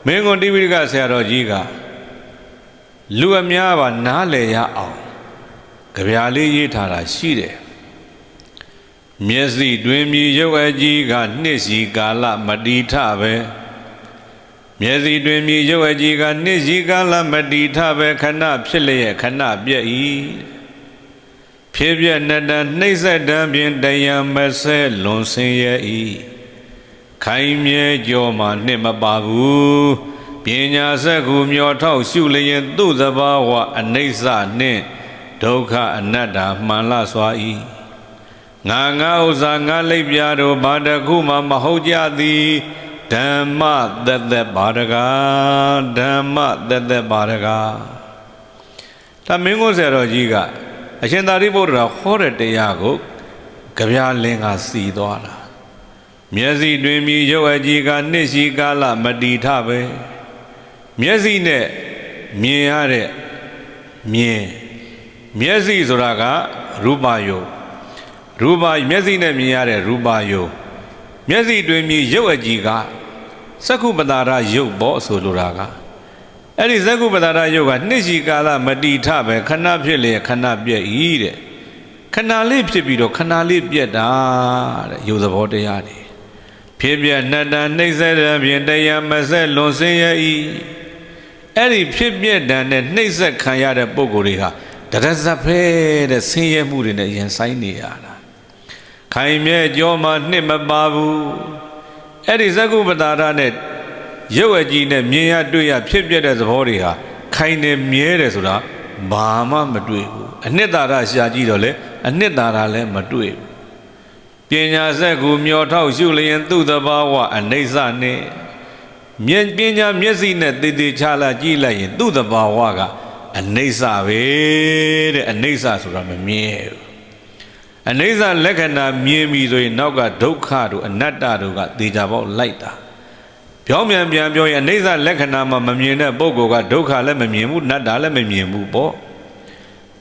မင်းကုန်တိပိဋကဆရာတော်ကြီးကလူအများပါနားလည်ရအောင်ကြပြလေးရေးထားတာရှိတယ်မျက်စိတွင်မြည်ရုပ်အကြီးကနှစ်စီကာလမတိထပဲမျက်စိတွင်မြည်ရုပ်အကြီးကနှစ်စီကာလမတိထပဲခဏဖြစ်လျက်ခဏပြည့်၏ဖြစ်ပြနတ္တနှိမ့်ဆက်တံဖြင့်တရားမဆဲလွန်ဆင်းရဲ့၏ခိုင်မြဲကြောမှနှစ်မပါဘူးပညာစက္ခုမျောထောက်ရှုလျင်သူ့သဘာဝအနိစ္စနှင့်ဒုက္ခအနတ္တမှန်လစွာ၏ငါဥစ္စာငါလိပ်ပြတို့ဘာတခုမှမဟုတ်ကြသည်ဓမ္မသက်သက်ပါရကားဓမ္မသက်သက်ပါရကားဒါမင်းကိုဆရာတော်ကြီးကအရှင်သာရိပုတ္တရာဟောတဲ့တရားကိုကြပြလင်းကစီသွားတာမျက်စိတွင်မြည်ရုပ်အကြီးကနှစ်စီကာလမတိထပဲမျက်စိနဲ့မြင်ရတဲ့မျက်စိဆိုတာကရူပယုတ်မျက်စိနဲ့မြင်ရတဲ့ရူပယုတ်မျက်စိတွင်မြည်ရုပ်အကြီးကစက္ခုပတာရယုတ်ပေါ့ဆိုလိုတာကအဲ့ဒီစက္ခုပတာရယုတ်ကနှစ်စီကာလမတိထပဲခဏဖြစ်လေခဏပြည့်၏တဲ့ခဏလေးဖြစ်ပြီးတော့ခဏလေးပြည့်တာတဲ့ယုတ်သဘောတရားတွေဖြစ်ပြနတ္တနှိမ့်ဆက်တဲ့ဖြင့်တရားမဆက်လွန်ဆင်းရဲ့၏အဲ့ဒီဖြစ်ပြတဲ့နဲ့နှိမ့်ဆက်ခံရတဲ့ပုံကိုယ်တွေဟာတရဇတ်ဖဲတဲ့ဆင်းရဲမှုတွေနဲ့ရင်ဆိုင်နေရတာခိုင်မြဲကြောမှနှစ်မပါဘူးအဲ့ဒီဇဂုပတာရနဲ့ရုပ်အကြီးနဲ့မြင်ရတွေ့ရဖြစ်ပြတဲ့သဘောတွေဟာခိုင်နေမြဲတယ်ဆိုတာဘာမှမတွေ့ဘူးအနှစ်သာရရှာကြည့်တော့လေအနှစ်သာရလည်းမတွေ့ဘူးပညာစက္ခုမျောထောက်ရှုလျင်သူ့သဘာဝအနိစ္စနဲ့ပညာမျက်စိနဲ့တည်တည်ချလာကြည့်လိုက်ရင်သူ့သဘာဝကအနိစ္စပဲတဲ့အနိစ္စဆိုတာမမြင်ဘူးအနိစ္စလက္ခဏာမြင်ပြီဆိုရင်နောက်ကဒုက္ခတို့အနတ္တတို့ကသေချာပေါက်လိုက်တာပြောင်းပြန်ပြောရင်အနိစ္စလက္ခဏာမှမမြင်တဲ့ပုဂ္ဂိုလ်ကဒုက္ခလည်းမမြင်ဘူးအနတ္တလည်းမမြင်ဘူးပေါ့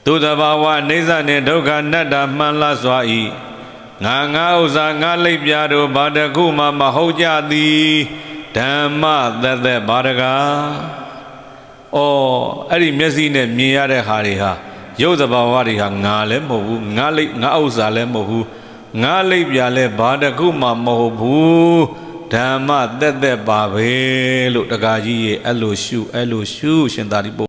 သူ့သဘာဝအနိစ္စနဲ့ဒုက္ခအနတ္တမှန်လားစွာ၏ငါဥစ္စာငါလိပ်ပြတို့ဘာတခုမှမဟုတ်ကြသည်ဓမ္မသက်သက်ပါရကားအဲ့ဒီမျက်စိနဲ့မြင်ရတဲ့ဟာတွေဟာရုပ်သဘာဝတွေဟာငါလည်းမဟုတ်ဘူးငါဥစ္စာလည်းမဟုတ်ဘူးငါလိပ်ပြလည်းဘာတခုမှမဟုတ်ဘူးဓမ္မသက်သက်ပါပဲလို့တက္ကကြီးရဲ့အဲ့လိုရှုရှင်သာရိပု